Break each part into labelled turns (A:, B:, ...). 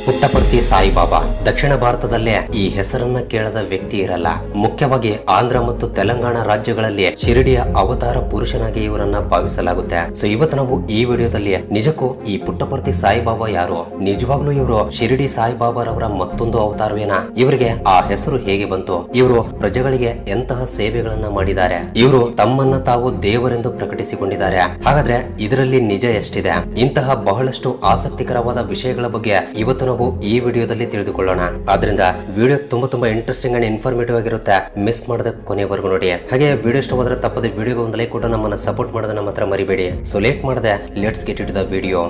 A: ಪುಟ್ಟಪರ್ತಿ ಸಾಯಿಬಾಬಾ ದಕ್ಷಿಣ ಭಾರತದಲ್ಲೇ ಈ ಹೆಸರನ್ನ ಕೇಳದ ವ್ಯಕ್ತಿ ಇರಲ್ಲ. ಮುಖ್ಯವಾಗಿ ಆಂಧ್ರ ಮತ್ತು ತೆಲಂಗಾಣ ರಾಜ್ಯಗಳಲ್ಲಿ ಶಿರಡಿಯ ಅವತಾರ ಪುರುಷನಾಗಿ ಇವರನ್ನ ಭಾವಿಸಲಾಗುತ್ತೆ. ಸೊ ಇವತ್ತು ನಾವು ಈ ವಿಡಿಯೋದಲ್ಲಿ ನಿಜಕ್ಕೂ ಈ ಪುಟ್ಟಪರ್ತಿ ಸಾಯಿಬಾಬಾ ಯಾರು, ನಿಜವಾಗ್ಲೂ ಇವರು ಶಿರಡಿ ಸಾಯಿಬಾಬಾರವರ ಮತ್ತೊಂದು ಅವತಾರವೇನಾ, ಇವರಿಗೆ ಆ ಹೆಸರು ಹೇಗೆ ಬಂತು, ಇವರು ಪ್ರಜೆಗಳಿಗೆ ಎಂತಹ ಸೇವೆಗಳನ್ನ ಮಾಡಿದ್ದಾರೆ, ಇವರು ತಮ್ಮನ್ನ ತಾವು ದೇವರೆಂದು ಪ್ರಕಟಿಸಿಕೊಂಡಿದ್ದಾರೆ, ಹಾಗಾದ್ರೆ ಇದರಲ್ಲಿ ನಿಜ ಎಷ್ಟಿದೆ? ಇಂತಹ ಬಹಳಷ್ಟು ಆಸಕ್ತಿಕರವಾದ ವಿಷಯಗಳ ಬಗ್ಗೆ ಇವತ್ತು ನಾವು ಈ ವಿಡಿಯೋದಲ್ಲಿ ತಿಳಿದುಕೊಳ್ಳೋಣ. ಆದ್ರಿಂದ ವಿಡಿಯೋ ತುಂಬಾ ಇಂಟ್ರೆಸ್ಟಿಂಗ್ ಅಂಡ್ ಇನ್ಫಾರ್ಮೇಟಿವ್ ಆಗಿರುತ್ತೆ. ಮಿಸ್ ಮಾಡದೆ ಕೊನೆವರೆಗೂ ನೋಡಿ. ಹಾಗೆ ವಿಡಿಯೋ ಇಷ್ಟವಾದ್ರೆ ತಪ್ಪದೆ ವಿಡಿಯೋಗೆ ಒಂದು ಲೈಕ್ ಕೊಟ್ಟು ನಮ್ಮನ್ನ ಸಪೋರ್ಟ್ ಮಾಡೋದನ್ನ ನಮ್ಮ ಹತ್ರ ಮರಿಬೇಡಿ. ಸೊ ಲೇಟ್ ಮಾಡದೆ let's get it the video.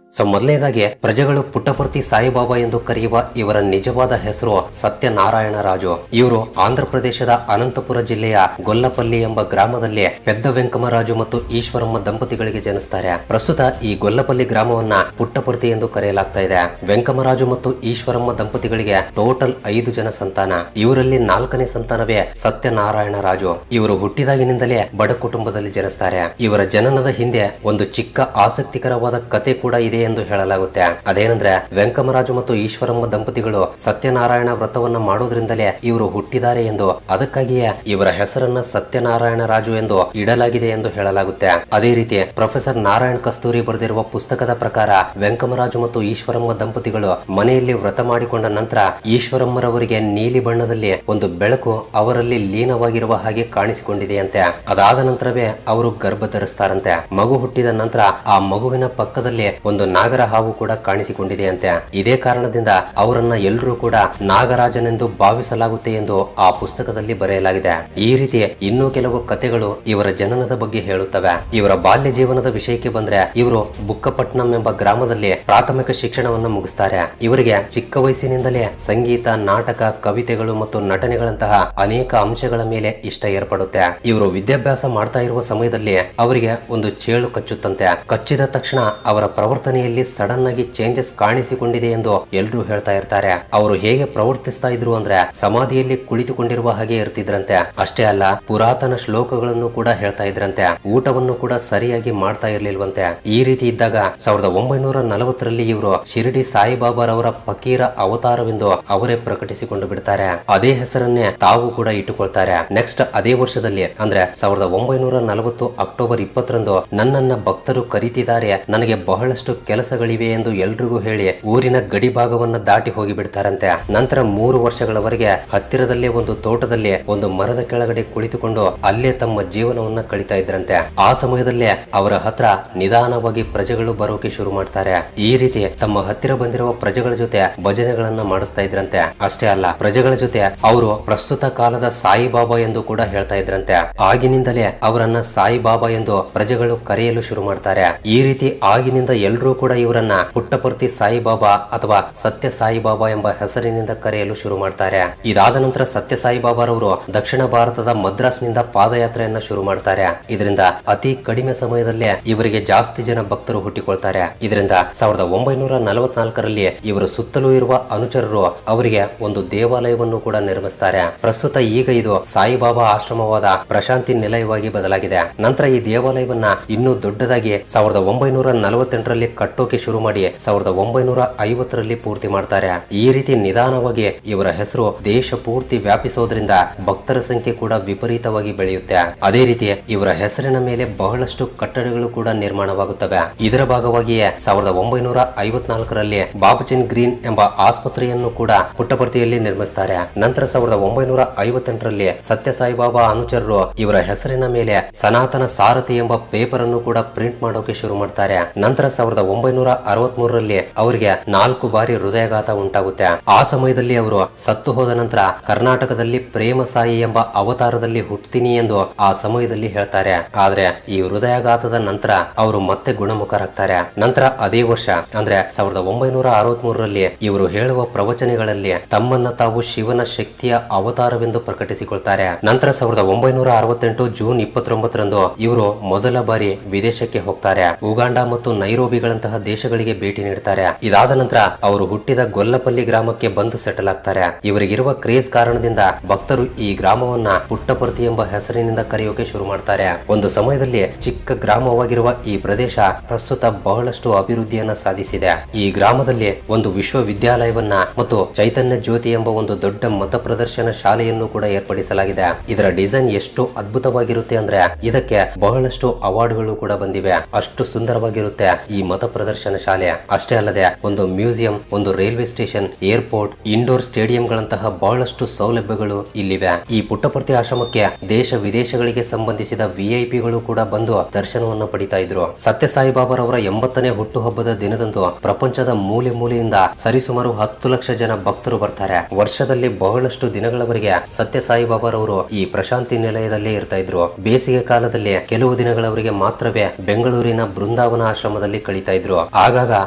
A: So ಮೊದಲನೇದಾಗಿ ಪ್ರಜೆಗಳು ಪುಟ್ಟಪರ್ತಿ ಸಾಯಿಬಾಬಾ ಎಂದು ಕರೆಯುವ ಇವರ ನಿಜವಾದ ಹೆಸರು ಸತ್ಯನಾರಾಯಣ ರಾಜು. ಇವರು ಆಂಧ್ರ ಪ್ರದೇಶದ ಅನಂತಪುರ ಜಿಲ್ಲೆಯ ಗೊಲ್ಲಪಲ್ಲಿ ಎಂಬ ಗ್ರಾಮದಲ್ಲಿ ಪೆದ್ದ ವೆಂಕಮರಾಜು ಮತ್ತು ಈಶ್ವರಮ್ಮ ದಂಪತಿಗಳಿಗೆ ಜನಿಸ್ತಾರೆ. ಪ್ರಸ್ತುತ ಈ ಗೊಲ್ಲಪಲ್ಲಿ ಗ್ರಾಮವನ್ನ ಪುಟ್ಟಪರ್ತಿ ಎಂದು ಕರೆಯಲಾಗ್ತಾ ಇದೆ. ವೆಂಕಮರಾಜು ಮತ್ತು ಈಶ್ವರಮ್ಮ ದಂಪತಿಗಳಿಗೆ ಟೋಟಲ್ 5 ಜನ ಸಂತಾನ. ಇವರಲ್ಲಿ 4ನೇ ಸಂತಾನವೇ ಸತ್ಯನಾರಾಯಣ ರಾಜು. ಇವರು ಹುಟ್ಟಿದಾಗಿನಿಂದಲೇ ಬಡ ಕುಟುಂಬದಲ್ಲಿ ಜನಿಸ್ತಾರೆ. ಇವರ ಜನನದ ಹಿಂದೆ ಒಂದು ಚಿಕ್ಕ ಆಸಕ್ತಿಕರವಾದ ಕತೆ ಕೂಡ ಇದೆ ಎಂದು ಹೇಳಲಾಗುತ್ತೆ. ಅದೇನೆಂದ್ರೆ ವೆಂಕಮರಾಜು ಮತ್ತು ಈಶ್ವರಮ್ಮ ದಂಪತಿಗಳು ಸತ್ಯನಾರಾಯಣ ವ್ರತವನ್ನ ಮಾಡೋದ್ರಿಂದಲೇ ಇವರು ಹುಟ್ಟಿದ್ದಾರೆ ಎಂದು, ಅದಕ್ಕಾಗಿಯೇ ಇವರ ಹೆಸರನ್ನ ಸತ್ಯನಾರಾಯಣ ರಾಜು ಎಂದು ಇಡಲಾಗಿದೆ ಎಂದು ಹೇಳಲಾಗುತ್ತೆ. ಅದೇ ರೀತಿ ಪ್ರೊಫೆಸರ್ ನಾರಾಯಣ್ ಕಸ್ತೂರಿ ಬರೆದಿರುವ ಪುಸ್ತಕದ ಪ್ರಕಾರ ವೆಂಕಮರಾಜು ಮತ್ತು ಈಶ್ವರಮ್ಮ ದಂಪತಿಗಳು ಮನೆಯಲ್ಲಿ ವ್ರತ ಮಾಡಿಕೊಂಡ ನಂತರ ಈಶ್ವರಮ್ಮರವರಿಗೆ ನೀಲಿ ಬಣ್ಣದಲ್ಲಿ ಒಂದು ಬೆಳಕು ಅವರಲ್ಲಿ ಲೀನವಾಗಿರುವ ಹಾಗೆ ಕಾಣಿಸಿಕೊಂಡಿದೆಯಂತೆ. ಅದಾದ ನಂತರವೇ ಅವರು ಗರ್ಭ ಧರಿಸ್ತಾರಂತೆ. ಮಗು ಹುಟ್ಟಿದ ನಂತರ ಆ ಮಗುವಿನ ಪಕ್ಕದಲ್ಲಿ ಒಂದು ನಾಗರ ಹಾವು ಕೂಡ ಕಾಣಿಸಿಕೊಂಡಿದೆಯಂತೆ. ಇದೇ ಕಾರಣದಿಂದ ಅವರನ್ನ ಎಲ್ಲರೂ ಕೂಡ ನಾಗರಾಜನೆಂದು ಭಾವಿಸಲಾಗುತ್ತೆ ಎಂದು ಆ ಪುಸ್ತಕದಲ್ಲಿ ಬರೆಯಲಾಗಿದೆ. ಈ ರೀತಿ ಇನ್ನೂ ಕೆಲವು ಕಥೆಗಳು ಇವರ ಜನನದ ಬಗ್ಗೆ ಹೇಳುತ್ತವೆ. ಇವರ ಬಾಲ್ಯ ಜೀವನದ ವಿಷಯಕ್ಕೆ ಬಂದ್ರೆ ಇವರು ಬುಕ್ಕಪಟ್ನಂ ಎಂಬ ಗ್ರಾಮದಲ್ಲಿ ಪ್ರಾಥಮಿಕ ಶಿಕ್ಷಣವನ್ನು ಮುಗಿಸ್ತಾರೆ. ಇವರಿಗೆ ಚಿಕ್ಕ ವಯಸ್ಸಿನಿಂದಲೇ ಸಂಗೀತ, ನಾಟಕ, ಕವಿತೆಗಳು ಮತ್ತು ನಟನೆಗಳಂತಹ ಅನೇಕ ಅಂಶಗಳ ಮೇಲೆ ಇಷ್ಟ ಏರ್ಪಡುತ್ತೆ. ಇವರು ವಿದ್ಯಾಭ್ಯಾಸ ಮಾಡ್ತಾ ಇರುವ ಸಮಯದಲ್ಲಿ ಅವರಿಗೆ ಒಂದು ಚೇಳು ಕಚ್ಚುತ್ತಂತೆ. ಕಚ್ಚಿದ ತಕ್ಷಣ ಅವರ ಪ್ರವರ್ತನೆಯಲ್ಲಿ ಸಡನ್ ಆಗಿ ಚೇಂಜಸ್ ಕಾಣಿಸಿಕೊಂಡಿದೆ ಎಂದು ಎಲ್ಲರೂ ಹೇಳ್ತಾ ಇರ್ತಾರೆ. ಅವರು ಹೇಗೆ ಪ್ರವರ್ತಿಸ್ತಾ ಇದ್ರು ಅಂದ್ರೆ ಸಮಾಧಿಯಲ್ಲಿ ಕುಳಿತುಕೊಂಡಿರುವ ಹಾಗೆ ಇರ್ತಿದ್ರಂತೆ. ಅಷ್ಟೇ ಅಲ್ಲ, ಪುರಾತನ ಶ್ಲೋಕಗಳನ್ನು ಕೂಡ ಹೇಳ್ತಾ ಇದ್ರಂತೆ. ಊಟವನ್ನು ಕೂಡ ಸರಿಯಾಗಿ ಮಾಡ್ತಾ ಇರ್ಲಿಲ್ವಂತೆ. ಈ ರೀತಿ ಇದ್ದಾಗ 1940ರಲ್ಲಿ ಇವರು ಶಿರಡಿ ಸಾಯಿಬಾಬಾರವರ ಫಕೀರ ಅವತಾರವೆಂದು ಅವರೇ ಪ್ರಕಟಿಸಿಕೊಂಡು ಬಿಡ್ತಾರೆ. ಅದೇ ಹೆಸರನ್ನೇ ತಾವು ಕೂಡ ಇಟ್ಟುಕೊಳ್ತಾರೆ. ನೆಕ್ಸ್ಟ್ ಅದೇ ವರ್ಷದಲ್ಲಿ ಅಂದ್ರೆ 1940 ಅಕ್ಟೋಬರ್ 20ರಂದು ನನ್ನನ್ನ ಭಕ್ತರು ಕರೀತಿದ್ದಾರೆ, ನನಗೆ ಬಹಳಷ್ಟು ಕೆಲಸಗಳಿವೆ ಎಂದು ಎಲ್ರಿಗೂ ಹೇಳಿ ಊರಿನ ಗಡಿ ಭಾಗವನ್ನ ದಾಟಿ ಹೋಗಿ ಬಿಡ್ತಾರಂತೆ. ನಂತರ 3 ವರ್ಷಗಳವರೆಗೆ ಹತ್ತಿರದಲ್ಲೇ ಒಂದು ತೋಟದಲ್ಲಿ ಒಂದು ಮರದ ಕೆಳಗಡೆ ಕುಳಿತುಕೊಂಡು ಅಲ್ಲೇ ತಮ್ಮ ಜೀವನವನ್ನ ಕಳೀತಾ ಇದ್ರಂತೆ. ಆ ಸಮಯದಲ್ಲೇ ಅವರ ಹತ್ರ ನಿಧಾನವಾಗಿ ಪ್ರಜೆಗಳು ಬರೋಕೆ ಶುರು ಮಾಡ್ತಾರೆ. ಈ ರೀತಿ ತಮ್ಮ ಹತ್ತಿರ ಬಂದಿರುವ ಪ್ರಜೆಗಳ ಜೊತೆ ಭಜನೆಗಳನ್ನ ಮಾಡಿಸ್ತಾ ಇದ್ರಂತೆ. ಅಷ್ಟೇ ಅಲ್ಲ, ಪ್ರಜೆಗಳ ಜೊತೆ ಅವರು ಪ್ರಸ್ತುತ ಕಾಲದ ಸಾಯಿಬಾಬಾ ಎಂದು ಕೂಡ ಹೇಳ್ತಾ ಇದ್ರಂತೆ. ಆಗಿನಿಂದಲೇ ಅವರನ್ನ ಸಾಯಿಬಾಬಾ ಎಂದು ಪ್ರಜೆಗಳು ಕರೆಯಲು ಶುರು ಮಾಡ್ತಾರೆ. ಈ ರೀತಿ ಆಗಿನಿಂದ ಎಲ್ಲರೂ ಕೂಡ ಇವರನ್ನ ಪುಟ್ಟಪರ್ತಿ ಸಾಯಿಬಾಬಾ ಅಥವಾ ಸತ್ಯ ಸಾಯಿಬಾಬಾ ಎಂಬ ಹೆಸರಿನಿಂದ ಕರೆಯಲು ಶುರು ಮಾಡ್ತಾರೆ. ಇದಾದ ನಂತರ ಸತ್ಯ ಸಾಯಿಬಾಬಾರವರು ದಕ್ಷಿಣ ಭಾರತದ ಮದ್ರಾಸ್ನಿಂದ ಪಾದಯಾತ್ರೆಯನ್ನ ಶುರು ಮಾಡ್ತಾರೆ. ಇದರಿಂದ ಅತಿ ಕಡಿಮೆ ಸಮಯದಲ್ಲೇ ಇವರಿಗೆ ಜಾಸ್ತಿ ಜನ ಭಕ್ತರು ಹುಟ್ಟಿಕೊಳ್ತಾರೆ. ಇದರಿಂದ 1944ರಲ್ಲಿ ಇವರು ಸುತ್ತಲೂ ಇರುವ ಅನುಚರರು ಅವರಿಗೆ ಒಂದು ದೇವಾಲಯವನ್ನು ಕೂಡ ನಿರ್ಮಿಸ್ತಾರೆ. ಪ್ರಸ್ತುತ ಈಗ ಇದು ಸಾಯಿಬಾಬಾ ಆಶ್ರಮವಾದ ಪ್ರಶಾಂತಿ ನಿಲಯವಾಗಿ ಬದಲಾಗಿದೆ. ನಂತರ ಈ ದೇವಾಲಯವನ್ನ ಇನ್ನೂ ದೊಡ್ಡದಾಗಿ 1948ರಲ್ಲಿ ಕಟ್ಟೋಕೆ ಶುರು ಮಾಡಿ 1950ರಲ್ಲಿ ಪೂರ್ತಿ ಮಾಡ್ತಾರೆ. ಈ ರೀತಿ ನಿಧಾನವಾಗಿ ಇವರ ಹೆಸರು ದೇಶ ಪೂರ್ತಿ ವ್ಯಾಪಿಸೋದ್ರಿಂದ ಭಕ್ತರ ಸಂಖ್ಯೆ ಕೂಡ ವಿಪರೀತವಾಗಿ ಬೆಳೆಯುತ್ತೆ. ಅದೇ ರೀತಿ ಇವರ ಹೆಸರಿನ ಮೇಲೆ ಬಹಳಷ್ಟು ಕಟ್ಟಡಗಳು ಕೂಡ ನಿರ್ಮಾಣವಾಗುತ್ತವೆ. ಇದರ ಭಾಗವಾಗಿಯೇ 1954ರಲ್ಲಿ ಬಾಬುಚಿನ್ ಗ್ರೀನ್ ಎಂಬ ಆಸ್ಪತ್ರೆಯನ್ನು ಕೂಡ ಪುಟ್ಟಪರ್ತಿಯಲ್ಲಿ ನಿರ್ಮಿಸ್ತಾರೆ. ನಂತರ 1958ರಲ್ಲಿ ಸತ್ಯ ಸಾಯಿಬಾಬಾ ಅನುಚರರು ಇವರ ಹೆಸರಿನ ಮೇಲೆ ಸನಾತನ ಸಾರಥಿ ಎಂಬ ಪೇಪರ್ ಅನ್ನು ಕೂಡ ಪ್ರಿಂಟ್ ಮಾಡೋಕೆ ಶುರು ಮಾಡ್ತಾರೆ. ನಂತರ 1963ರಲ್ಲಿ ಅವರಿಗೆ 4 ಬಾರಿ ಹೃದಯಾಘಾತ ಉಂಟಾಗುತ್ತೆ. ಆ ಸಮಯದಲ್ಲಿ ಅವರು ಸತ್ತು ಹೋದ ನಂತರ ಕರ್ನಾಟಕದಲ್ಲಿ ಪ್ರೇಮ ಸಾಯಿ ಎಂಬ ಅವತಾರದಲ್ಲಿ ಹುಟ್ಟುತ್ತೀನಿ ಎಂದು ಆ ಸಮಯದಲ್ಲಿ ಹೇಳ್ತಾರೆ. ಆದ್ರೆ ಈ ಹೃದಯಾಘಾತದ ನಂತರ ಅವರು ಮತ್ತೆ ಗುಣಮುಖರಾಗ್ತಾರೆ. ನಂತರ ಅದೇ ವರ್ಷ ಅಂದ್ರೆ 1963ರಲ್ಲಿ ಇವರು ಹೇಳುವ ಪ್ರವಚನಗಳಲ್ಲಿ ತಮ್ಮನ್ನ ತಾವು ಶಿವನ ಶಕ್ತಿಯ ಅವತಾರವೆಂದು ಪ್ರಕಟಿಸಿಕೊಳ್ತಾರೆ. ನಂತರ 1968 ಜೂನ್ 29ರಂದು ಇವರು ಮೊದಲ ಬಾರಿ ವಿದೇಶಕ್ಕೆ ಹೋಗ್ತಾರೆ. ಉಗಾಂಡ ಮತ್ತು ನೈರೋಬಿಗಳಂತ ಮುಂತಾದಂತಹ ದೇಶಗಳಿಗೆ ಭೇಟಿ ನೀಡ್ತಾರೆ. ಇದಾದ ನಂತರ ಅವರು ಹುಟ್ಟಿದ ಗೊಲ್ಲಪಲ್ಲಿ ಗ್ರಾಮಕ್ಕೆ ಬಂದು ಸೆಟಲ್ ಆಗ್ತಾರೆ. ಇವರಿಗಿರುವ ಕ್ರೇಜ್ ಕಾರಣದಿಂದ ಭಕ್ತರು ಈ ಗ್ರಾಮವನ್ನ ಪುಟ್ಟಪರ್ತಿ ಎಂಬ ಹೆಸರಿನಿಂದ ಕರೆಯೋಕೆ ಶುರು ಮಾಡ್ತಾರೆ. ಒಂದು ಸಮಯದಲ್ಲಿ ಚಿಕ್ಕ ಗ್ರಾಮವಾಗಿರುವ ಈ ಪ್ರದೇಶ ಪ್ರಸ್ತುತ ಬಹಳಷ್ಟು ಅಭಿವೃದ್ಧಿಯನ್ನ ಸಾಧಿಸಿದೆ. ಈ ಗ್ರಾಮದಲ್ಲಿ ಒಂದು ವಿಶ್ವವಿದ್ಯಾಲಯವನ್ನ ಮತ್ತು ಚೈತನ್ಯ ಜ್ಯೋತಿ ಎಂಬ ಒಂದು ದೊಡ್ಡ ಮತ ಪ್ರದರ್ಶನ ಶಾಲೆಯನ್ನು ಕೂಡ ಏರ್ಪಡಿಸಲಾಗಿದೆ. ಇದರ ಡಿಸೈನ್ ಎಷ್ಟು ಅದ್ಭುತವಾಗಿರುತ್ತೆ ಅಂದ್ರೆ ಇದಕ್ಕೆ ಬಹಳಷ್ಟು ಅವಾರ್ಡ್ಗಳು ಕೂಡ ಬಂದಿವೆ. ಅಷ್ಟು ಸುಂದರವಾಗಿರುತ್ತೆ ಈ ಮತ ಪ್ರದರ್ಶನ ಶಾಲೆ. ಅಷ್ಟೇ ಅಲ್ಲದೆ ಒಂದು ಮ್ಯೂಸಿಯಂ, ಒಂದು ರೈಲ್ವೆ ಸ್ಟೇಷನ್, ಏರ್ಪೋರ್ಟ್, ಇಂಡೋರ್ ಸ್ಟೇಡಿಯಂಗಳಂತಹ ಬಹಳಷ್ಟು ಸೌಲಭ್ಯಗಳು ಇಲ್ಲಿವೆ. ಈ ಪುಟ್ಟಪರ್ತಿ ಆಶ್ರಮಕ್ಕೆ ದೇಶ ವಿದೇಶಗಳಿಗೆ ಸಂಬಂಧಿಸಿದ ವಿಐಪಿಗಳು ಕೂಡ ಬಂದು ದರ್ಶನವನ್ನು ಪಡಿತಾ ಇದ್ರು. ಸತ್ಯ ಸಾಯಿಬಾಬಾರವರ 80ನೇ ಹುಟ್ಟುಹಬ್ಬದ ದಿನದಂದು ಪ್ರಪಂಚದ ಮೂಲೆ ಮೂಲೆಯಿಂದ ಸರಿಸುಮಾರು 10 ಲಕ್ಷ ಜನ ಭಕ್ತರು ಬರ್ತಾರೆ. ವರ್ಷದಲ್ಲಿ ಬಹಳಷ್ಟು ದಿನಗಳವರೆಗೆ ಸತ್ಯ ಸಾಯಿಬಾಬಾರವರು ಈ ಪ್ರಶಾಂತಿ ನಿಲಯದಲ್ಲೇ ಇರ್ತಾ ಇದ್ರು. ಬೇಸಿಗೆ ಕಾಲದಲ್ಲಿ ಕೆಲವು ದಿನಗಳವರೆಗೆ ಮಾತ್ರವೇ ಬೆಂಗಳೂರಿನ ಬೃಂದಾವನ ಆಶ್ರಮದಲ್ಲಿ ಕಳೀತಾ ಇದ್ರು. ಆಗಾಗ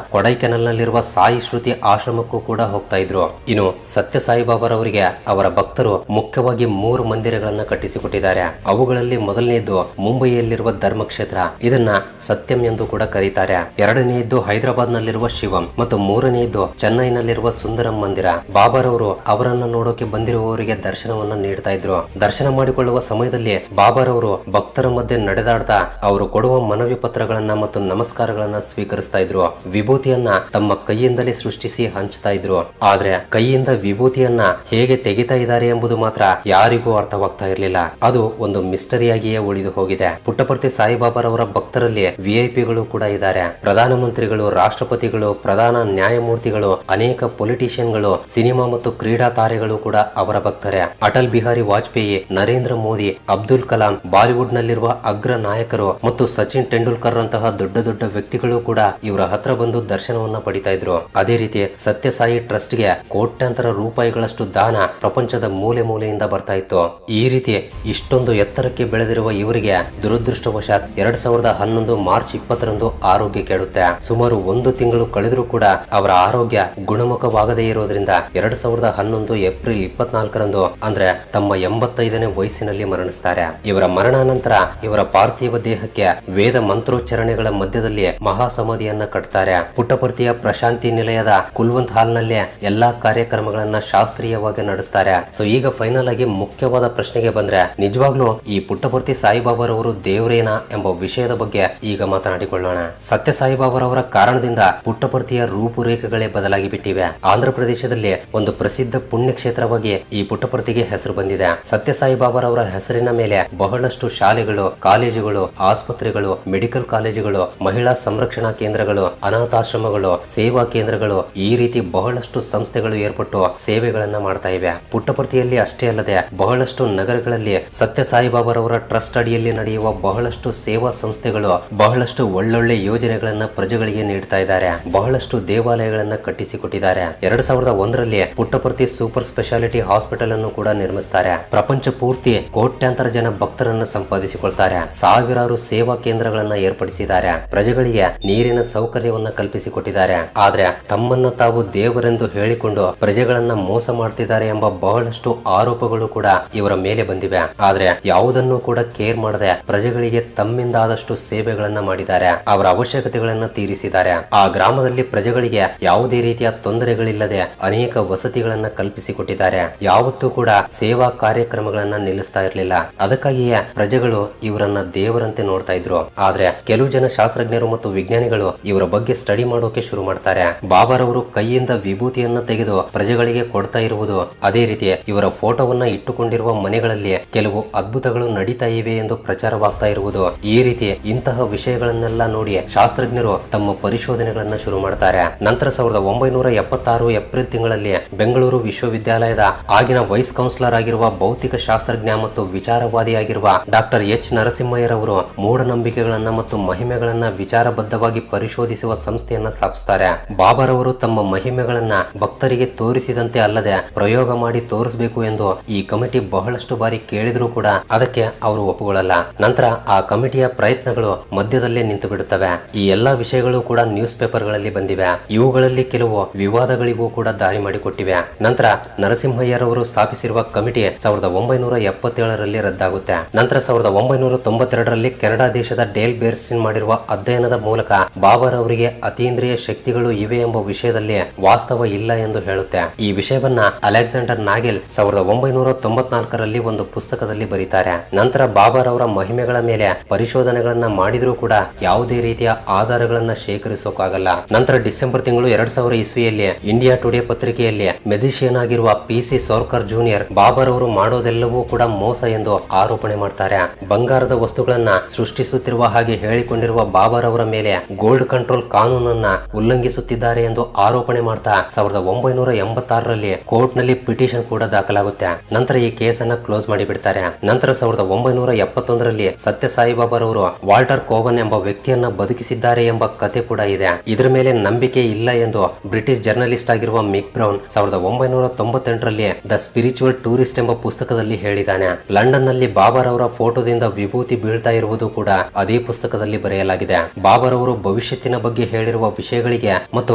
A: ಕೊಡೈಕೆನಲ್ ನಲ್ಲಿರುವ ಸಾಯಿ ಶ್ರುತಿ ಆಶ್ರಮಕ್ಕೂ ಕೂಡ ಹೋಗ್ತಾ ಇದ್ರು. ಇನ್ನು ಸತ್ಯ ಸಾಯಿಬಾಬಾರವರಿಗೆ ಅವರ ಭಕ್ತರು ಮುಖ್ಯವಾಗಿ 3 ಮಂದಿರಗಳನ್ನ ಕಟ್ಟಿಸಿಕೊಟ್ಟಿದ್ದಾರೆ. ಅವುಗಳಲ್ಲಿ ಮೊದಲನೆಯದು ಮುಂಬಯಿಯಲ್ಲಿರುವ ಧರ್ಮಕ್ಷೇತ್ರ, ಇದನ್ನ ಸತ್ಯಂ ಎಂದು ಕೂಡ ಕರೀತಾರೆ. ಎರಡನೆಯದ್ದು ಹೈದರಾಬಾದ್ ನಲ್ಲಿರುವ ಶಿವಂ ಮತ್ತು ಮೂರನೆಯದ್ದು ಚೆನ್ನೈನಲ್ಲಿರುವ ಸುಂದರಂ ಮಂದಿರ. ಬಾಬಾರವರು ಅವರನ್ನ ನೋಡೋಕೆ ಬಂದಿರುವವರಿಗೆ ದರ್ಶನವನ್ನ ನೀಡ್ತಾ ಇದ್ರು. ದರ್ಶನ ಮಾಡಿಕೊಳ್ಳುವ ಸಮಯದಲ್ಲಿ ಬಾಬಾರವರು ಭಕ್ತರ ಮಧ್ಯೆ ನಡೆದಾಡ್ತಾ ಅವರು ಕೊಡುವ ಮನವಿ ಪತ್ರಗಳನ್ನ ಮತ್ತು ನಮಸ್ಕಾರಗಳನ್ನ ಸ್ವೀಕರಿಸ್ತಾ ಇದ್ರು. ವಿಭೂತಿಯನ್ನ ತಮ್ಮ ಕೈಯಿಂದಲೇ ಸೃಷ್ಟಿಸಿ ಹಂಚ್ತಾ ಇದ್ರು. ಆದ್ರೆ ಕೈಯಿಂದ ವಿಭೂತಿಯನ್ನ ಹೇಗೆ ತೆಗಿತಾ ಇದ್ದಾರೆ ಎಂಬುದು ಮಾತ್ರ ಯಾರಿಗೂ ಅರ್ಥವಾಗ್ತಾ ಇರಲಿಲ್ಲ. ಅದು ಒಂದು ಮಿಸ್ಟರಿಯಾಗಿಯೇ ಉಳಿದು ಹೋಗಿದೆ. ಪುಟ್ಟಪರ್ತಿ ಸಾಯಿಬಾಬಾರವರ ಭಕ್ತರಲ್ಲಿ ವಿಐಪಿಗಳು ಕೂಡ ಇದ್ದಾರೆ. ಪ್ರಧಾನಮಂತ್ರಿಗಳು, ರಾಷ್ಟ್ರಪತಿಗಳು, ಪ್ರಧಾನ ನ್ಯಾಯಮೂರ್ತಿಗಳು, ಅನೇಕ ಪೊಲಿಟಿಷಿಯನ್ಗಳು, ಸಿನಿಮಾ ಮತ್ತು ಕ್ರೀಡಾ ತಾರೆಗಳು ಕೂಡ ಅವರ ಭಕ್ತರೇ. ಅಟಲ್ ಬಿಹಾರಿ ವಾಜಪೇಯಿ, ನರೇಂದ್ರ ಮೋದಿ, ಅಬ್ದುಲ್ ಕಲಾಂ, ಬಾಲಿವುಡ್ ನಲ್ಲಿರುವ ಅಗ್ರ ನಾಯಕರು ಮತ್ತು ಸಚಿನ್ ತೆಂಡೂಲ್ಕರ್ ರಂತಹ ದೊಡ್ಡ ದೊಡ್ಡ ವ್ಯಕ್ತಿಗಳು ಕೂಡ ಇವರ ಹತ್ರ ಬಂದು ದರ್ಶನವನ್ನ ಪಡಿತಾ ಇದ್ರು. ಅದೇ ರೀತಿ ಸತ್ಯ ಸಾಯಿ ಟ್ರಸ್ಟ್ ಗೆ ಕೋಟ್ಯಾಂತರ ರೂಪಾಯಿಗಳಷ್ಟು ದಾನ ಪ್ರಪಂಚದ ಮೂಲೆ ಮೂಲೆಯಿಂದ ಬರ್ತಾ ಇತ್ತು. ಈ ರೀತಿ ಇಷ್ಟೊಂದು ಎತ್ತರಕ್ಕೆ ಬೆಳೆದಿರುವ ಇವರಿಗೆ ದುರದೃಷ್ಟವಶಾತ್ 2011 ಮಾರ್ಚ್ 20ರಂದು ಆರೋಗ್ಯ ಕೆಡುತ್ತೆ. ಸುಮಾರು 1 ತಿಂಗಳು ಕಳೆದರೂ ಕೂಡ ಅವರ ಆರೋಗ್ಯ ಗುಣಮುಖವಾಗದೇ ಇರೋದ್ರಿಂದ 2011 ಏಪ್ರಿಲ್ 24ರಂದು ಅಂದ್ರೆ ತಮ್ಮ 85ನೇ ವಯಸ್ಸಿನಲ್ಲಿ ಮರಣಿಸ್ತಾರೆ. ಇವರ ಮರಣಾನಂತರ ಇವರ ಪಾರ್ಥಿವ ದೇಹಕ್ಕೆ ವೇದ ಮಂತ್ರೋಚ್ಚರಣೆಗಳ ಮಧ್ಯದಲ್ಲಿ ಮಹಾ ಸಮಾಧಿಯನ್ನ ಕಟ್ತಾರೆ. ಪುಟ್ಟಪರ್ತಿಯ ಪ್ರಶಾಂತಿ ನಿಲಯದ ಕುಲ್ವಂತ್ ಹಾಲ್ ನಲ್ಲಿ ಎಲ್ಲಾ ಕಾರ್ಯಕ್ರಮಗಳನ್ನ ಶಾಸ್ತ್ರೀಯವಾಗಿ ನಡೆಸ್ತಾರೆ. ಸೊ ಈಗ ಫೈನಲ್ ಆಗಿ ಮುಖ್ಯವಾದ ಪ್ರಶ್ನೆಗೆ ಬಂದ್ರೆ, ನಿಜವಾಗ್ಲೂ ಈ ಪುಟ್ಟಪರ್ತಿ ಸಾಯಿಬಾಬಾರವರು ದೇವರೇನಾ ಎಂಬ ವಿಷಯದ ಬಗ್ಗೆ ಈಗ ಮಾತನಾಡಿಕೊಳ್ಳೋಣ. ಸತ್ಯ ಸಾಯಿಬಾಬಾರವರ ಕಾರಣದಿಂದ ಪುಟ್ಟಪರ್ತಿಯ ರೂಪುರೇಖೆಗಳೇ ಬದಲಾಗಿ ಬಿಟ್ಟಿವೆ. ಆಂಧ್ರ ಪ್ರದೇಶದಲ್ಲಿ ಒಂದು ಪ್ರಸಿದ್ಧ ಪುಣ್ಯಕ್ಷೇತ್ರವಾಗಿ ಈ ಪುಟ್ಟಪರ್ತಿಗೆ ಹೆಸರು ಬಂದಿದೆ. ಸತ್ಯ ಸಾಯಿಬಾಬಾರವರ ಹೆಸರಿನ ಮೇಲೆ ಬಹಳಷ್ಟು ಶಾಲೆಗಳು, ಕಾಲೇಜುಗಳು, ಆಸ್ಪತ್ರೆಗಳು, ಮೆಡಿಕಲ್ ಕಾಲೇಜುಗಳು, ಮಹಿಳಾ ಸಂರಕ್ಷಣಾ ಕೇಂದ್ರಗಳು, ಅನಾಥಾಶ್ರಮಗಳು, ಸೇವಾ ಕೇಂದ್ರಗಳು, ಈ ರೀತಿ ಬಹಳಷ್ಟು ಸಂಸ್ಥೆಗಳು ಏರ್ಪಟ್ಟು ಸೇವೆಗಳನ್ನ ಮಾಡ್ತಾ ಇವೆ. ಪುಟ್ಟಪರ್ತಿಯಲ್ಲಿ ಅಷ್ಟೇ ಅಲ್ಲದೆ ಬಹಳಷ್ಟು ನಗರಗಳಲ್ಲಿ ಸತ್ಯ ಸಾಯಿಬಾಬಾರವರ ಟ್ರಸ್ಟ್ ಅಡಿಯಲ್ಲಿ ನಡೆಯುವ ಬಹಳಷ್ಟು ಸೇವಾ ಸಂಸ್ಥೆಗಳು ಬಹಳಷ್ಟು ಒಳ್ಳೊಳ್ಳೆ ಯೋಜನೆಗಳನ್ನ ಪ್ರಜೆಗಳಿಗೆ ನೀಡ್ತಾ ಇದ್ದಾರೆ. ಬಹಳಷ್ಟು ದೇವಾಲಯಗಳನ್ನ ಕಟ್ಟಿಸಿಕೊಟ್ಟಿದ್ದಾರೆ. 2001ರಲ್ಲಿ ಪುಟ್ಟಪರ್ತಿ ಸೂಪರ್ ಸ್ಪೆಷಾಲಿಟಿ ಹಾಸ್ಪಿಟಲ್ ಅನ್ನು ಕೂಡ ನಿರ್ಮಿಸ್ತಾರೆ. ಪ್ರಪಂಚ ಪೂರ್ತಿ ಕೋಟ್ಯಾಂತರ ಜನ ಭಕ್ತರನ್ನು ಸಂಪಾದಿಸಿಕೊಳ್ತಾರೆ. ಸಾವಿರಾರು ಸೇವಾ ಕೇಂದ್ರಗಳನ್ನ ಏರ್ಪಡಿಸಿದ್ದಾರೆ. ಪ್ರಜೆಗಳಿಗೆ ನೀರಿನ ಸೌಕರ್ಯವನ್ನ ಕಲ್ಪಿಸಿಕೊಟ್ಟಿದ್ದಾರೆ. ಆದ್ರೆ ತಮ್ಮನ್ನ ತಾವು ದೇವರೆಂದು ಹೇಳಿಕೊಂಡು ಪ್ರಜೆಗಳನ್ನ ಮೋಸ ಮಾಡ್ತಿದ್ದಾರೆ ಎಂಬ ಬಹಳಷ್ಟು ಆರೋಪಗಳು ಕೂಡ ಇವರ ಮೇಲೆ ಬಂದಿವೆ. ಆದ್ರೆ ಯಾವುದನ್ನು ಕೂಡ ಕೇರ್ ಮಾಡದೆ ಪ್ರಜೆಗಳಿಗೆ ತಮ್ಮಿಂದ ಆದಷ್ಟು ಸೇವೆಗಳನ್ನ ಮಾಡಿದ್ದಾರೆ. ಅವರ ಅವಶ್ಯಕತೆಗಳನ್ನ ತೀರಿಸಿದ್ದಾರೆ. ಆ ಗ್ರಾಮದಲ್ಲಿ ಪ್ರಜೆಗಳಿಗೆ ಯಾವುದೇ ರೀತಿಯ ತೊಂದರೆಗಳಿಲ್ಲದೆ ಅನೇಕ ವಸತಿಗಳನ್ನ ಕಲ್ಪಿಸಿಕೊಟ್ಟಿದ್ದಾರೆ. ಯಾವತ್ತೂ ಕೂಡ ಸೇವಾ ಕಾರ್ಯಕ್ರಮಗಳನ್ನ ನಿಲ್ಲಿಸ್ತಾ ಇರಲಿಲ್ಲ. ಅದಕ್ಕಾಗಿಯೇ ಪ್ರಜೆಗಳು ಇವರನ್ನ ದೇವರಂತೆ ನೋಡ್ತಾ ಇದ್ರು. ಆದ್ರೆ ಕೆಲವು ಜನ ಶಾಸ್ತ್ರಜ್ಞರು ಮತ್ತು ವಿಜ್ಞಾನಿಗಳು ಇವರ ಬಗ್ಗೆ ಸ್ಟಡಿ ಮಾಡೋಕೆ ಶುರು ಮಾಡ್ತಾರೆ. ಬಾಬಾರವರು ಕೈಯಿಂದ ವಿಭೂತಿಯನ್ನ ತೆಗೆದು ಪ್ರಜೆಗಳಿಗೆ ಕೊಡ್ತಾ ಇರುವುದು, ಅದೇ ರೀತಿ ಇವರ ಫೋಟೋವನ್ನ ಇಟ್ಟುಕೊಂಡಿರುವ ಮನೆಗಳಲ್ಲಿ ಕೆಲವು ಅದ್ಭುತಗಳು ನಡೀತಾ ಇವೆ ಎಂದು ಪ್ರಚಾರವಾಗ್ತಾ ಇರುವುದು, ಈ ರೀತಿ ಇಂತಹ ವಿಷಯಗಳನ್ನೆಲ್ಲ ನೋಡಿ ಶಾಸ್ತ್ರಜ್ಞರು ತಮ್ಮ ಪರಿಶೋಧನೆಗಳನ್ನ ಶುರು ಮಾಡ್ತಾರೆ. ನಂತರ 1976 ಏಪ್ರಿಲ್ ತಿಂಗಳಲ್ಲಿ ಬೆಂಗಳೂರು ವಿಶ್ವವಿದ್ಯಾಲಯದ ಆಗಿನ ವೈಸ್ ಕೌನ್ಸಿಲರ್ ಆಗಿರುವ ಭೌತಿಕ ಶಾಸ್ತ್ರಜ್ಞ ಮತ್ತು ವಿಚಾರವಾದಿಯಾಗಿರುವ ಡಾಕ್ಟರ್ ಎಚ್ ನರಸಿಂಹಯ್ಯರವರು ಮೂಢನಂಬಿಕೆಗಳನ್ನ ಮತ್ತು ಮಹಿಮೆಗಳನ್ನ ವಿಚಾರಬದ್ಧವಾಗಿ ಪರಿಶೋಧಿಸುವ ಸಂಸ್ಥೆಯನ್ನ ಸ್ಥಾಪಿಸ್ತಾರೆ. ಬಾಬಾರವರು ತಮ್ಮ ಮಹಿಮೆಗಳನ್ನ ಭಕ್ತರಿಗೆ ತೋರಿಸಿದಂತೆ ಅಲ್ಲದೆ ಪ್ರಯೋಗ ಮಾಡಿ ತೋರಿಸಬೇಕು ಎಂದು ಈ ಕಮಿಟಿ ಬಹಳಷ್ಟು ಬಾರಿ ಕೇಳಿದ್ರು ಕೂಡ ಅದಕ್ಕೆ ಅವರು ಒಪ್ಪುಗೊಳ್ಳಲ್ಲ. ನಂತರ ಆ ಕಮಿಟಿಯ ಪ್ರಯತ್ನಗಳು ಮಧ್ಯದಲ್ಲೇ ನಿಂತು ಬಿಡುತ್ತವೆ. ಈ ಎಲ್ಲಾ ವಿಷಯಗಳು ಕೂಡ ನ್ಯೂಸ್ ಪೇಪರ್ ಗಳಲ್ಲಿ ಬಂದಿವೆ. ಇವುಗಳಲ್ಲಿ ಕೆಲವು ವಿವಾದಗಳಿಗೂ ಕೂಡ ದಾರಿ ಮಾಡಿಕೊಟ್ಟಿವೆ. ನಂತರ ನರಸಿಂಹಯ್ಯರವರು ಸ್ಥಾಪಿಸಿರುವ ಕಮಿಟಿ 1977ರಲ್ಲಿ ರದ್ದಾಗುತ್ತೆ. ನಂತರ 1992ರಲ್ಲಿ ಕೆನಡಾ ದೇಶದ ಡೇಲ್ ಬೇರ್ಸ್ಟಿನ್ ಮಾಡಿರುವ ಅಧ್ಯಯನದ ಮೂಲಕ ಬಾಬರ್ ಅವರಿಗೆ ಅತೀಂದ್ರಿಯ ಶಕ್ತಿಗಳು ಇವೆ ಎಂಬ ವಿಷಯದಲ್ಲಿ ವಾಸ್ತವ ಇಲ್ಲ ಎಂದು ಹೇಳುತ್ತೆ. ಈ ವಿಷಯವನ್ನ ಅಲೆಕ್ಸಾಂಡರ್ ನಾಗೆಲ್ 1994ರಲ್ಲಿ ಒಂದು ಪುಸ್ತಕದಲ್ಲಿ ಬರೀತಾರೆ. ನಂತರ ಬಾಬರ್ ಅವರ ಮಹಿಮೆಗಳ ಮೇಲೆ ಪರಿಶೋಧನೆಗಳನ್ನ ಮಾಡಿದ್ರೂ ಕೂಡ ಯಾವುದೇ ರೀತಿಯ ಆಧಾರಗಳನ್ನ ಶೇಖರಿಸೋಕಾಗಲ್ಲ. ನಂತರ ಡಿಸೆಂಬರ್ ತಿಂಗಳು 2000 ಇಸ್ವಿಯಲ್ಲಿ ಇಂಡಿಯಾ ಟುಡೇ ಪತ್ರಿಕೆಯಲ್ಲಿ ಮೆಜಿಷಿಯನ್ ಆಗಿರುವ PC ಸೋರ್ಕರ್ ಜೂನಿಯರ್ ಬಾಬರ್ ಅವರು ಮಾಡೋದೆಲ್ಲವೂ ಕೂಡ ಮೋಸ ಎಂದು ಆರೋಪಣೆ ಮಾಡ್ತಾರೆ. ಬಂಗಾರದ ವಸ್ತುಗಳನ್ನ ಸೃಷ್ಟಿಸುತ್ತಿರುವ ಹಾಗೆ ಹೇಳಿಕೊಂಡಿರುವ ಬಾಬರ್ ಅವರ ಮೇಲೆ ಗೋಲ್ಡ್ ಕಂಟ್ರೋಲ್ ಕಾನೂನನ್ನ ಉಲ್ಲಂಘಿಸುತ್ತಿದ್ದಾರೆ ಎಂದು ಆರೋಪಣೆ ಮಾಡ್ತಾ 1986ರಲ್ಲಿ ಕೋರ್ಟ್ ನಲ್ಲಿ ಪಿಟಿಷನ್ ಕೂಡ ದಾಖಲಾಗುತ್ತೆ. ನಂತರ ಈ ಕೇಸನ್ನ ಕ್ಲೋಸ್ ಮಾಡಿ ಬಿಡ್ತಾರೆ. ನಂತರ 1971ರಲ್ಲಿ ಸತ್ಯ ಸಾಯಿಬಾಬರ್ ಅವರು ವಾಲ್ಟರ್ ಕೋವನ್ ಎಂಬ ವ್ಯಕ್ತಿಯನ್ನ ಬದುಕಿಸಿದ್ದಾರೆ ಎಂಬ ಕತೆ ಕೂಡ ಇದೆ. ಇದರ ಮೇಲೆ ನಂಬಿಕೆ ಇಲ್ಲ ಎಂದು ಬ್ರಿಟಿಷ್ ಜರ್ನಲಿಸ್ಟ್ ಆಗಿರುವ ಮಿಕ್ ಬ್ರೌನ್ 1998ರಲ್ಲಿ ದ ಸ್ಪಿರಿಚುವಲ್ ಟೂರಿಸ್ಟ್ ಎಂಬ ಪುಸ್ತಕದಲ್ಲಿ ಹೇಳಿದ್ದಾನೆ. ಲಂಡನ್ ನಲ್ಲಿ ಬಾಬರ್ ಅವರ ಫೋಟೋದಿಂದ ವಿಭೂತಿ ಬೀಳ್ತಾ ಇರುವುದು ಕೂಡ ಅದೇ ಪುಸ್ತಕದಲ್ಲಿ ಬರೆಯಲಾಗಿದೆ. ಬಾಬರ್ ಅವರು ಭವಿಷ್ಯತ್ತಿನ ಬಗ್ಗೆ ಹೇಳಿರುವ ವಿಷಯಗಳಿಗೆ ಮತ್ತು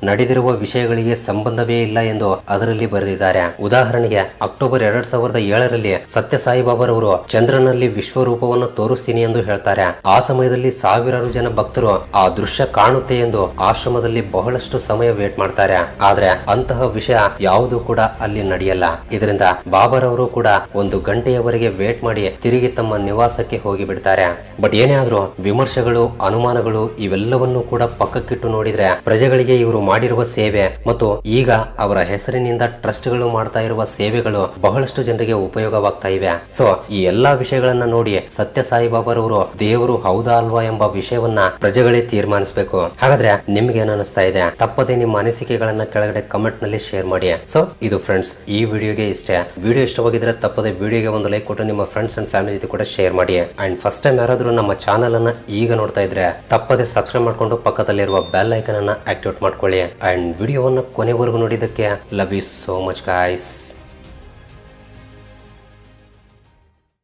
A: ನಡೆದಿರುವ ವಿಷಯಗಳಿಗೆ ಸಂಬಂಧವೇ ಇಲ್ಲ ಎಂದು ಅದರಲ್ಲಿ ಬರೆದಿದ್ದಾರೆ. ಉದಾಹರಣೆಗೆ ಅಕ್ಟೋಬರ್ 2007ರಲ್ಲಿ ಸತ್ಯ ಸಾಯಿಬಾಬರ್ ಅವರು ಚಂದ್ರನಲ್ಲಿ ವಿಶ್ವರೂಪವನ್ನು ತೋರಿಸ್ತೀನಿ ಎಂದು ಹೇಳ್ತಾರೆ. ಆ ಸಮಯದಲ್ಲಿ ಸಾವಿರಾರು ಜನ ಭಕ್ತರು ಆ ದೃಶ್ಯ ಕಾಣುತ್ತೆ ಎಂದು ಆಶ್ರಮದಲ್ಲಿ ಬಹಳಷ್ಟು ಸಮಯ ವೇಟ್ ಮಾಡ್ತಾರೆ. ಆದ್ರೆ ಅಂತಹ ವಿಷಯ ಯಾವುದು ಕೂಡ ಅಲ್ಲಿ ನಡೆಯಲ್ಲ. ಇದರಿಂದ ಬಾಬರ್ ಅವರು ಕೂಡ 1 ಗಂಟೆಯವರೆಗೆ ವೇಟ್ ಮಾಡಿ ತಿರುಗಿ ತಮ್ಮ ನಿವಾಸಕ್ಕೆ ಹೋಗಿ ಬಿಡ್ತಾರೆ. ಬಟ್ ಏನೇ ಆದ್ರೂ ವಿಮರ್ಶೆಗಳು, ಅನುಮಾನಗಳು ಇವೆಲ್ಲವನ್ನೂ ಕೂಡ ಪಕ್ಕಕ್ಕಿಟ್ಟು ನೋಡಿದ್ರೆ ಪ್ರಜೆಗಳಿಗೆ ಇವರು ಮಾಡಿರುವ ಸೇವೆ ಮತ್ತು ಈಗ ಅವರ ಹೆಸರಿನಿಂದ ಟ್ರಸ್ಟ್ ಗಳು ಮಾಡ್ತಾ ಇರುವ ಸೇವೆಗಳು ಬಹಳಷ್ಟು ಜನರಿಗೆ ಉಪಯೋಗವಾಗ್ತಾ ಇವೆ. ಸೊ ಈ ಎಲ್ಲಾ ವಿಷಯಗಳನ್ನ ನೋಡಿ ಸತ್ಯ ಸಾಯಿಬಾಬರ್ ಅವರು ದೇವರು ಹೌದಾ ಅಲ್ವಾ ಎಂಬ ವಿಷಯವನ್ನ ಪ್ರಜೆಗಳೇ ತೀರ್ಮಾನಿಸಬೇಕು. ಹಾಗಾದ್ರೆ ನಿಮ್ಗೆ ಏನ್ ಅನಿಸ್ತಾ ಇದೆ? ತಪ್ಪದೆ ನಿಮ್ಮ ಅನಿಸಿಕೆಗಳನ್ನ ಕೆಳಗಡೆ ಕಮೆಂಟ್ ನಲ್ಲಿ ಶೇರ್ ಮಾಡಿ. ಸೊ ಇದು ಫ್ರೆಂಡ್ಸ್ ಈ ವಿಡಿಯೋಗೆ ಇಷ್ಟೇ. ವಿಡಿಯೋ ಇಷ್ಟವಾಗಿದ್ರೆ ತಪ್ಪದೆ ವಿಡಿಯೋಗೆ ಒಂದು ಲೈಕ್ ಕೊಟ್ಟು ನಿಮ್ಮ ಫ್ರೆಂಡ್ಸ್ ಅಂಡ್ ಫ್ಯಾಮಿಲಿ ಜೊತೆ ಕೂಡ ಶೇರ್ ಮಾಡಿ. ಅಂಡ್ ಫಸ್ಟ್ ಟೈಮ್ ಯಾರಾದ್ರೂ ನಮ್ಮ ಚಾನಲ್ ಅನ್ನ ಈಗ ನೋಡ್ತಾ ಇದ್ರೆ ತಪ್ಪದೆ ಸಬ್ಸ್ಕ್ರೈಬ್ ಮಾಡ್ಕೊಂಡು ಪಕ್ಕದಲ್ಲಿರುವ ಬೆಲ್ ಐಕನ್ ಅನ್ನ ಆಕ್ಟಿವೇಟ್ ಮಾಡ್ಕೊಳ್ಳಿ. ಅಂಡ್ ವಿಡಿಯೋವನ್ನ ಕೊನೆವರೆಗೂ ನೋಡಿದ್ದಕ್ಕೆ love you so much guys.